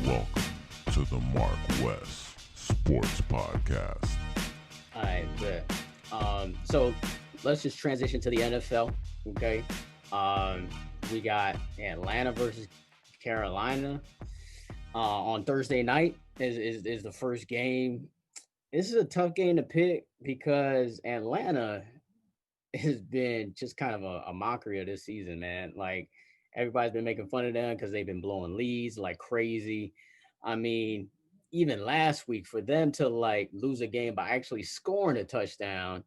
Welcome to the MarcWes Sports Podcast. All right, good. So let's just transition to the NFL. Okay. We got Atlanta versus Carolina on Thursday night is the first game. This is a tough game to pick because Atlanta has been just kind of a mockery of this season, man. Like everybody's been making fun of them because they've been blowing leads like crazy. I mean, even last week for them to like lose a game by actually scoring a touchdown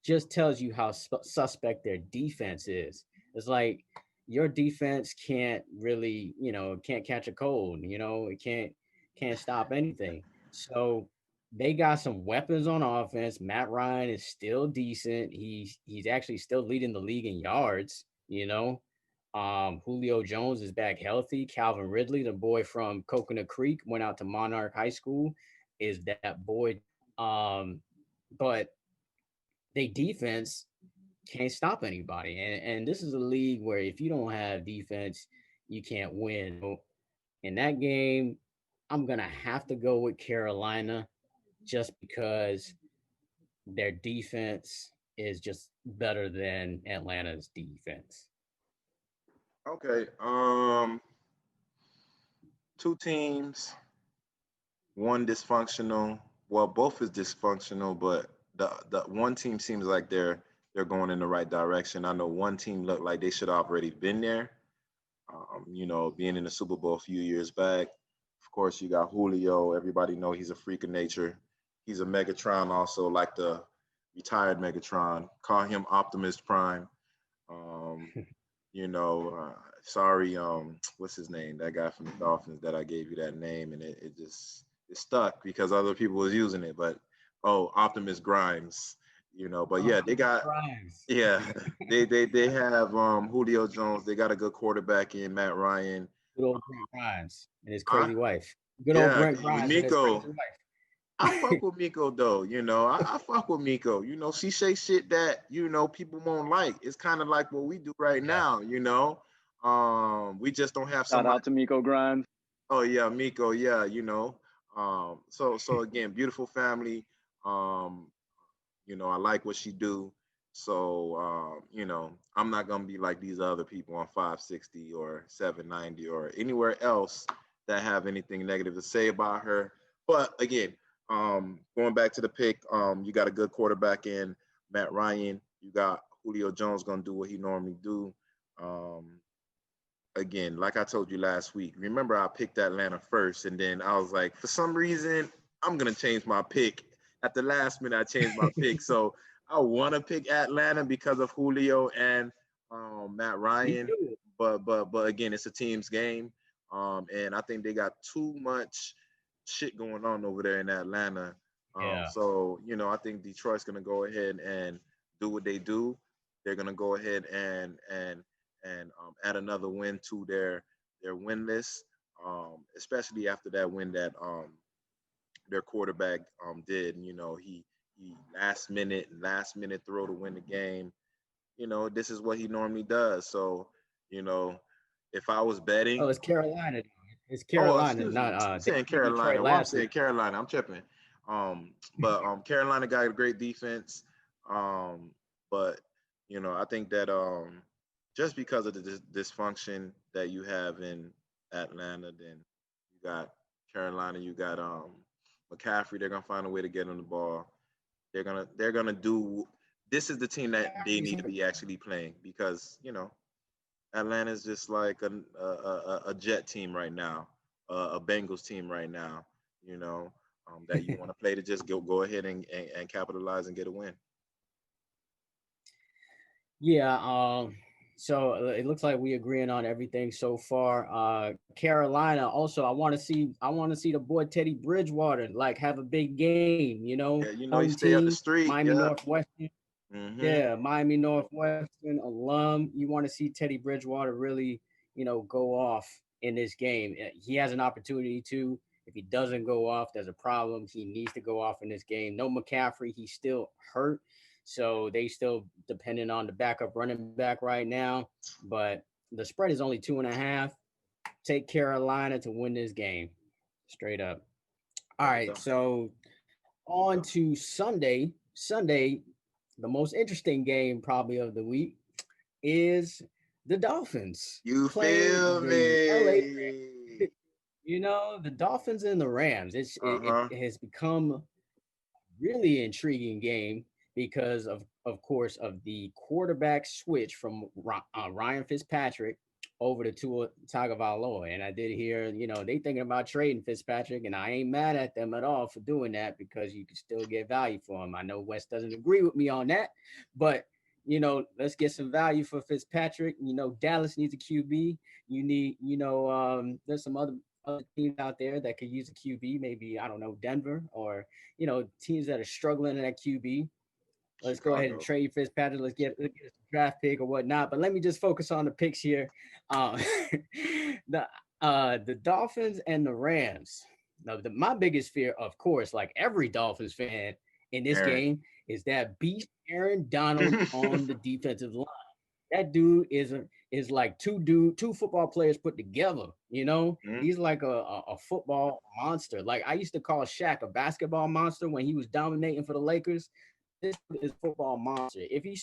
just tells you how suspect their defense is. It's like your defense can't really, can't catch a cold. It can't stop anything. So they got some weapons on offense. Matt Ryan is still decent. He's actually still leading the league in yards. Julio Jones is back healthy. Calvin Ridley, the boy from Coconut Creek, went out to Monarch High School, is that boy. But they defense can't stop anybody. And this is a league where if you don't have defense, you can't win. So in that game, I'm going to have to go with Carolina just because their defense is just better than Atlanta's defense. Okay. Two teams, one dysfunctional. Well, both is dysfunctional, but the one team seems like they're going in the right direction. I know one team looked like they should have already been there. Being in the Super Bowl a few years back. Of course, you got Julio. Everybody know he's a freak of nature. He's a Megatron, also like the retired Megatron. Call him Optimus Prime. Um, sorry, what's his name? That guy from the Dolphins that I gave you that name, and it stuck because other people was using it. But Optimus Grimes, But yeah, they got Grimes. yeah, they have Julio Jones. They got a good quarterback in Matt Ryan. Good old Brent Grimes and his crazy wife. Good old Yeah, Brent Grimes and his Miko. crazy wife. I fuck with Miko though, I fuck with Miko. She say shit that people won't like. It's kind of like what we do right now. We just don't have Shout out to Miko Grimes. Oh yeah, Miko. Yeah, So again, beautiful family. I like what she do. So I'm not gonna be like these other people on 560 or 790 or anywhere else that have anything negative to say about her. But again, going back to the pick, you got a good quarterback in Matt Ryan. You got Julio Jones gonna do what he normally do. Again, like I told you last week, remember I picked Atlanta first, and then I was like, for some reason, I'm gonna change my pick. At the last minute, I changed my pick. So I want to pick Atlanta because of Julio and Matt Ryan. But again, it's a team's game, and I think they got too much shit going on over there in Atlanta. So I think Detroit's gonna go ahead and do what they do. They're gonna go ahead and add another win to their win list, especially after that win that their quarterback did. He last minute throw to win the game. This is what he normally does. So if I was betting, it's Carolina. It's Carolina, not I'm saying Carolina. Well, I'm saying Carolina. I'm tripping. But Carolina got a great defense. But I think that just because of the dysfunction that you have in Atlanta, then you got Carolina, you got McCaffrey. They're gonna find a way to get on the ball. They're gonna do. This is the team that they need to be actually playing because Atlanta's just like a Jet team right now, a Bengals team right now. That you want to play to just go ahead and capitalize and get a win. Yeah. So it looks like we agreeing on everything so far. Carolina. Also, I want to see the boy Teddy Bridgewater like have a big game. Yeah, you stay up the street. Miami Northwestern. Mm-hmm. Yeah, Miami Northwestern alum. You want to see Teddy Bridgewater really, go off in this game. He has an opportunity to. If he doesn't go off, there's a problem. He needs to go off in this game. No McCaffrey. He's still hurt. So they still dependent on the backup running back right now. But the spread is only 2.5. Take Carolina to win this game. Straight up. All Yeah, right, so on to Sunday. Sunday, the most interesting game probably of the week is the Dolphins you playing feel the LA. me? The Dolphins and the Rams. Uh-huh. It has become really intriguing game because of course of the quarterback switch from Ryan Fitzpatrick over to Tua Tagovailoa. And I did hear, they thinking about trading Fitzpatrick, and I ain't mad at them at all for doing that because you can still get value for him. I know West doesn't agree with me on that, but let's get some value for Fitzpatrick. Dallas needs a QB. You need, there's some other teams out there that could use a QB. Maybe I don't know, Denver or teams that are struggling at QB. Let's go ahead and Chicago. trade Fitzpatrick. Let's get a draft pick or whatnot. But let me just focus on the picks here. Um, the the Dolphins and the Rams. Now, my biggest fear, of course, like every Dolphins fan in this Aaron. game, is that beast Aaron Donald on the defensive line. That dude is like two football players put together. Mhm. He's like a football monster. Like I used to call Shaq a basketball monster when he was dominating for the Lakers. This is a football monster. If you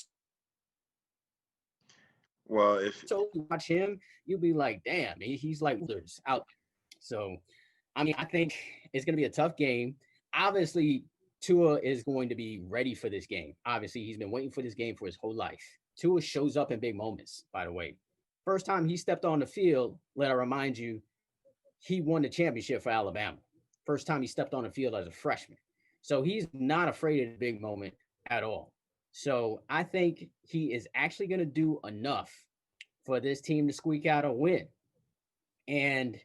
Well, if so watch him, you'll be like, damn, he's like there's out. So I mean, I think it's gonna be a tough game. Obviously, Tua is going to be ready for this game. Obviously, he's been waiting for this game for his whole life. Tua shows up in big moments, by the way. First time he stepped on the field, let I remind you, he won the championship for Alabama. First time he stepped on the field as a freshman. So he's not afraid of the big moment at all. So I think he is actually going to do enough for this team to squeak out a win. And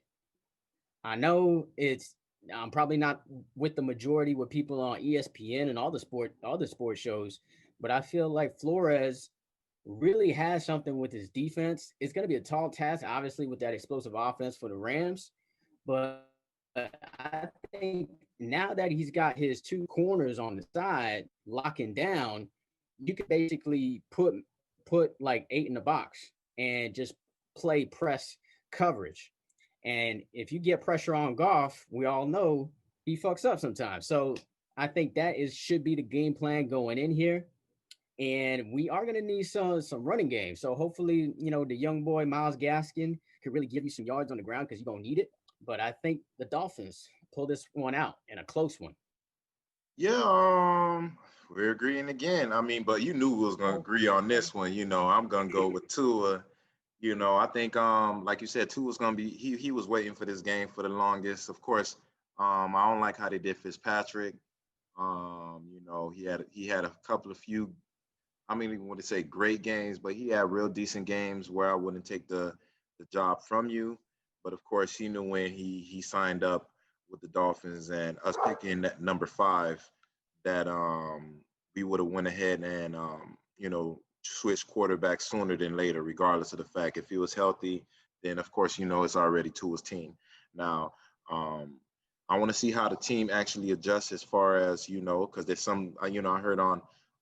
I know I'm probably not with the majority with people on ESPN and all the sports shows, but I feel like Flores really has something with his defense. It's going to be a tall task, obviously, with that explosive offense for the Rams. But I think now that he's got his two corners on the side locking down, you could basically put like eight in the box and just play press coverage. And if you get pressure on Goff, we all know he fucks up sometimes. So I think that is should be the game plan going in here. And we are going to need some running game. So hopefully, the young boy Miles Gaskin could really give you some yards on the ground because you're going to need it. But I think the Dolphins pull this one out in a close one. yeah, we're agreeing again. I mean, but you knew we was gonna agree on this one. I'm gonna go with Tua. I think like you said, Tua's gonna be he was waiting for this game for the longest. Of course, I don't like how they did Fitzpatrick. He had a couple of few, I mean, even want to say great games, but he had real decent games where I wouldn't take the job from you. But of course, he knew when he signed up with the Dolphins and us picking that number 5 that we would have went ahead and switched quarterback sooner than later, regardless of the fact if he was healthy, then of course it's already to his team. Now, I want to see how the team actually adjusts as far as because there's some I heard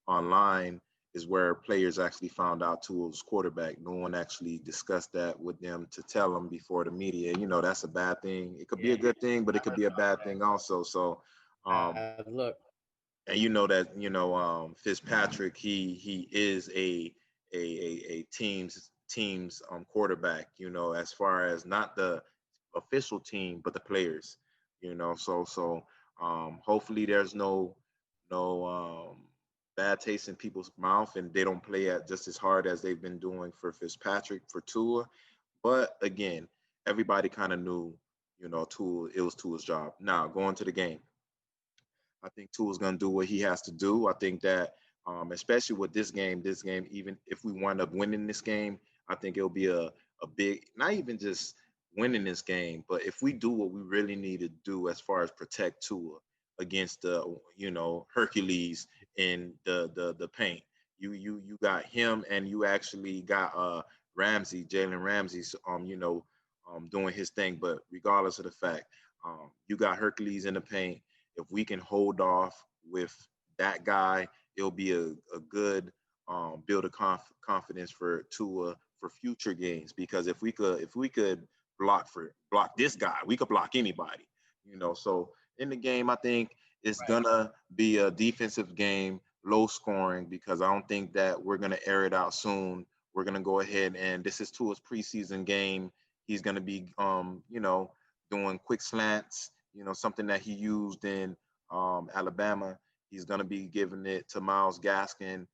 online is where players actually found out Tua's quarterback. No one actually discussed that with them to tell them before the media. That's a bad thing. It could be Yeah, a good thing, but I it could heard be a about bad thing also. So, um, Look, and Fitzpatrick, he is a team's quarterback. As far as not the official team, but the players. Hopefully there's no bad taste in people's mouth, and they don't play at just as hard as they've been doing for Fitzpatrick, for Tua. But again, everybody kind of knew, Tua, it was Tua's job. Now going to the game, I think Tua's going to do what he has to do. I think that, especially with this game, even if we wind up winning this game, I think it'll be a big, not even just winning this game, but if we do what we really need to do as far as protect Tua against the, Hercules in the paint. You got him, and you actually got Jalen Ramsey's doing his thing. But regardless of the fact, you got Hercules in the paint. If we can hold off with that guy, it'll be a good build of confidence for Tua for future games. Because if we could block this guy, we could block anybody. So in the game, I think it's Right. gonna be a defensive game, low scoring, because I don't think that we're gonna air it out soon. We're gonna go ahead, and this is Tua's preseason game. He's gonna be doing quick slants, something that he used in Alabama. He's gonna be giving it to Miles Gaskin,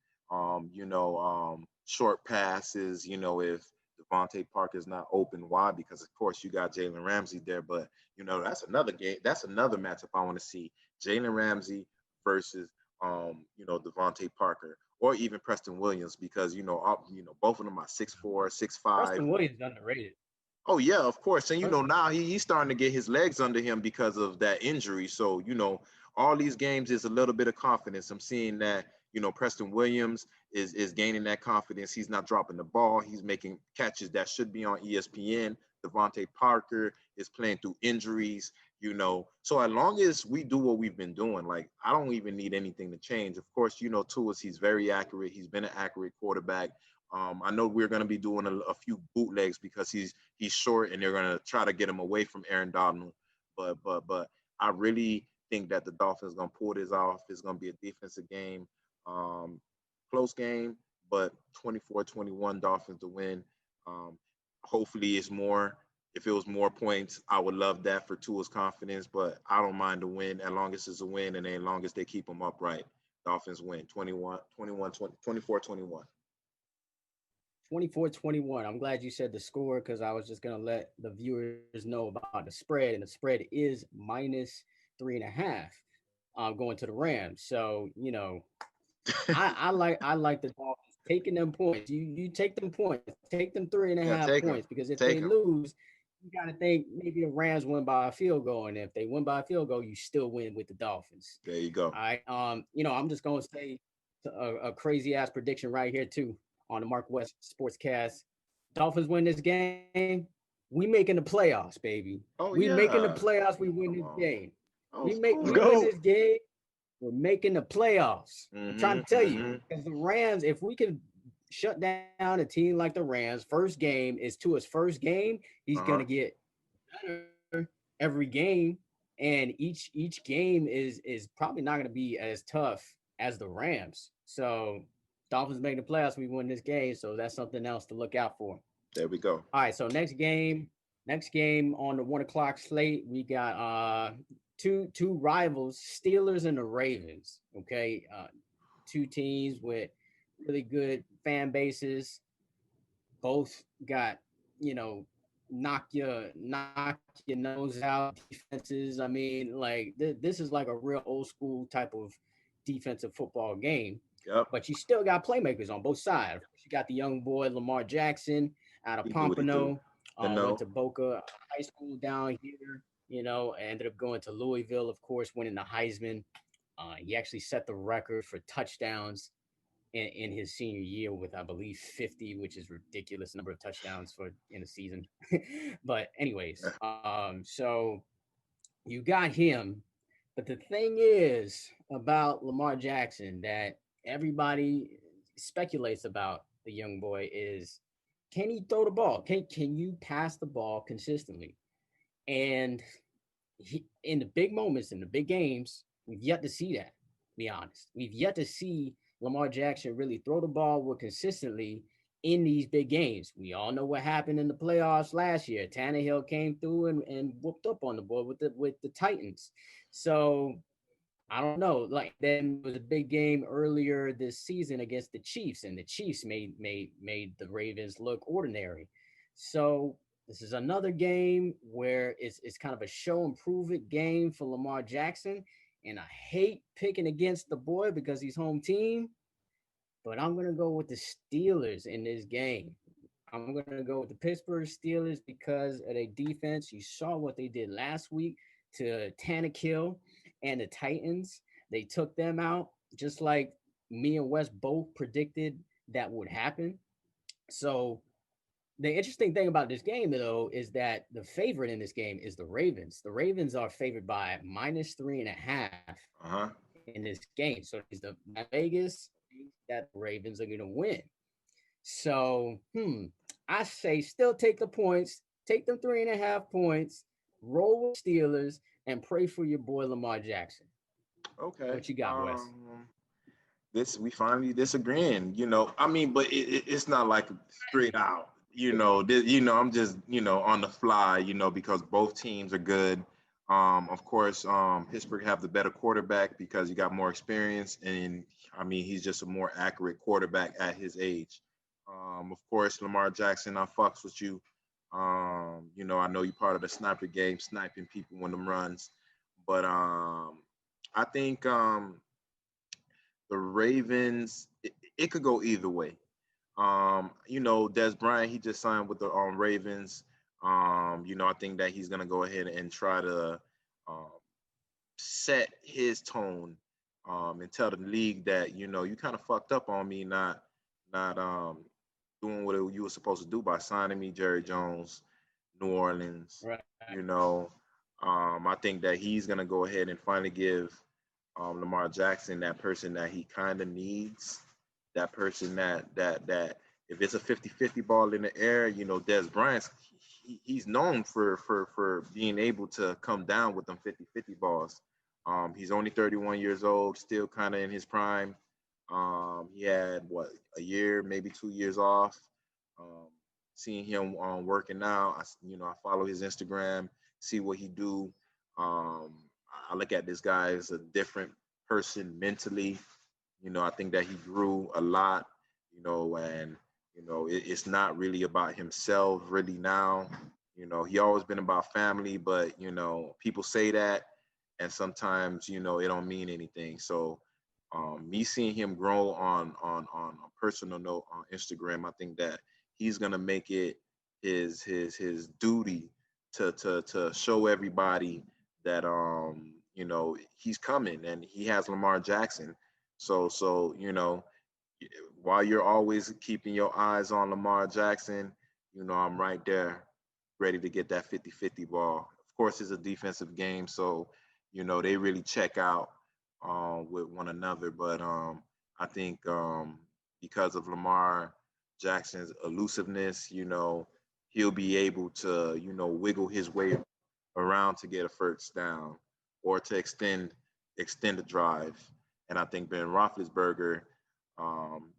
short passes, if Devontae Parker is not open wide, because of course you got Jalen Ramsey there. But that's another game. That's another matchup I want to see. Jalen Ramsey versus Devontae Parker, or even Preston Williams, because both of them are 6'4", 6'5". Preston Williams is underrated. Oh yeah, of course. And Preston, now he's starting to get his legs under him because of that injury. So, all these games is a little bit of confidence. I'm seeing that, Preston Williams is gaining that confidence. He's not dropping the ball. He's making catches that should be on ESPN. Devontae Parker is playing through injuries, So as long as we do what we've been doing, like, I don't even need anything to change. Of course, Tua, he's very accurate. He's been an accurate quarterback. I know we're going to be doing a few bootlegs because he's short, and they're going to try to get him away from Aaron Donald. But I really think that the Dolphins are going to pull this off. It's going to be a defensive game, close game, but 24-21 Dolphins to win. Hopefully it's more. If it was more points, I would love that for Tua's confidence, but I don't mind the win as long as it's a win, and as long as they keep them upright. Dolphins win 24-21. 24-21. I'm glad you said the score, because I was just going to let the viewers know about the spread, and the spread is -3.5 going to the Rams. So, I like the Dolphins taking them points. You take them points, take them 3.5 points, because if they lose, you got to think maybe the Rams win by a field goal, and if they win by a field goal, you still win with the Dolphins. There you go. All right. I'm just going to say a crazy ass prediction right here too on the MarcWes Sportscast. Dolphins win this game. We making the playoffs, baby. We making the playoffs. We win this game. We win this game. We're making the playoffs. I'm trying to tell you, because the Rams, if we can shut down a team like the Rams, first game is Tua's first game. He's gonna get better every game, and each game is probably not gonna be as tough as the Rams. So Dolphins make the playoffs. We win this game, so that's something else to look out for. There we go. All right, so next game on the 1:00 slate, we got two rivals, Steelers and the Ravens. Okay, two teams with really good fan bases. Both got knock your nose out defenses. I mean, like this is like a real old school type of defensive football game. Yep. But you still got playmakers on both sides. You got the young boy Lamar Jackson out of Pompano, went to Boca High School down here. Ended up going to Louisville, of course, winning the Heisman. He actually set the record for touchdowns in his senior year with, I believe, 50, which is ridiculous number of touchdowns in a season. But anyways, so you got him. But the thing is about Lamar Jackson that everybody speculates about the young boy is, can he throw the ball? Can you pass the ball consistently? And in the big moments, in the big games, we've yet to see that, to be honest. We've yet to see Lamar Jackson really throw the ball more consistently in these big games. We all know what happened in the playoffs last year. Tannehill came through and whooped up on the board with the Titans. So I don't know. Like, then there was a big game earlier this season against the Chiefs, and the Chiefs made the Ravens look ordinary. So this is another game where it's kind of a show and prove it game for Lamar Jackson. And I hate picking against the boy because he's home team, but I'm going to go with the Steelers in this game. I'm going to go with the Pittsburgh Steelers because of their defense. You saw what they did last week to Tannehill and the Titans. They took them out just like me and Wes both predicted that would happen. So the interesting thing about this game, though, is that the favorite in this game is the Ravens. The Ravens are favored by -3.5 in this game. So it's the Vegas that the Ravens are going to win. So, I say still take the points, take them 3.5 points, roll with Steelers, and pray for your boy Lamar Jackson. Okay. What you got, Wes? This we finally disagreeing. I mean, but it's not like straight out. I'm just on the fly. Because both teams are good. Of course, Pittsburgh have the better quarterback because he got more experience, and I mean he's just a more accurate quarterback at his age. Of course, Lamar Jackson, I fucks with you. I know you're part of the sniper game, sniping people when them runs, but I think the Ravens, it could go either way. Des Bryant, he just signed with the Ravens. I think that he's gonna go ahead and try to um, set his tone and tell the league that you kind of fucked up on me, not doing what you were supposed to do by signing me, Jerry Jones, New Orleans. Right. You know, I think that he's gonna go ahead and finally give Lamar Jackson that person that he kind of needs, that person that if it's a 50-50 ball in the air, Des Bryant, he's known for being able to come down with them 50-50 balls. He's only 31 years old, still kind of in his prime. He had a year, maybe 2 years off. Seeing him working out, I follow his Instagram, see what he do. I look at this guy as a different person mentally. I think that he grew a lot. And it's not really about himself really now. He always been about family, but people say that, and sometimes it don't mean anything. So me seeing him grow on a personal note on Instagram, I think that he's gonna make it his duty to show everybody that he's coming and he has Lamar Jackson. So while you're always keeping your eyes on Lamar Jackson, I'm right there ready to get that 50-50 ball. Of course, it's a defensive game, so they really check out with one another. But I think because of Lamar Jackson's elusiveness, he'll be able to, wiggle his way around to get a first down or to extend the drive. And I think Ben Roethlisberger,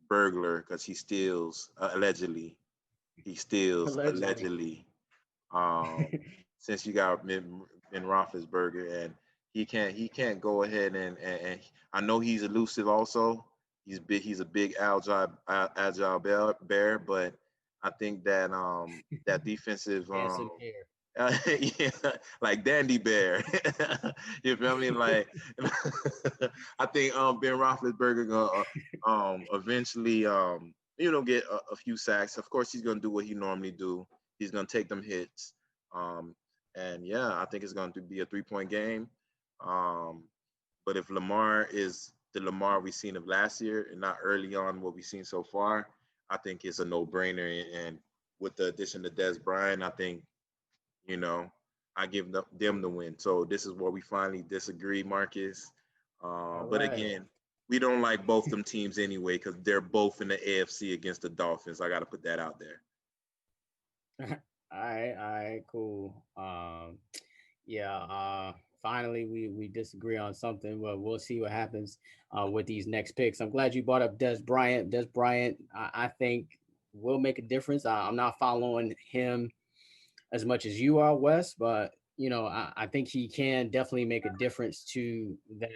burglar, because he steals allegedly. Since you got Ben Roethlisberger, and he can't go ahead and I know he's elusive also. He's big. He's a big agile bear, but I think that that defensive yeah, like Dandy Bear. You feel me? Like I think Ben Roethlisberger gonna eventually get a few sacks. Of course, he's gonna do what he normally do. He's gonna take them hits. And yeah, I think it's going to be a 3-point game. But if Lamar is the Lamar we've seen of last year and not early on what we've seen so far, I think it's a no-brainer. And with the addition to Des Bryant, I think, I give them the win. So this is where we finally disagree, Marcus. But again, we don't like both them teams anyway because they're both in the AFC against the Dolphins. I got to put that out there. All right, cool. Finally we disagree on something, but we'll see what happens with these next picks. I'm glad you brought up Des Bryant. Des Bryant, I think will make a difference. I'm not following him as much as you are, Wes, but I think he can definitely make a difference to that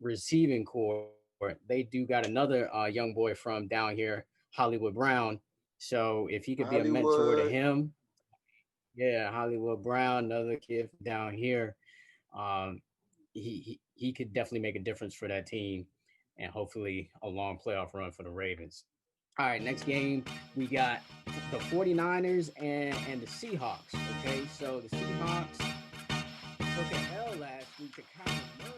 receiving core. They do got another young boy from down here, Hollywood Brown. So if he could be a mentor to him. Yeah, Hollywood Brown, another kid down here. He could definitely make a difference for that team and hopefully a long playoff run for the Ravens. All right, next game, we got the 49ers and the Seahawks. Okay, so the Seahawks took an L last week to Kyler Murray.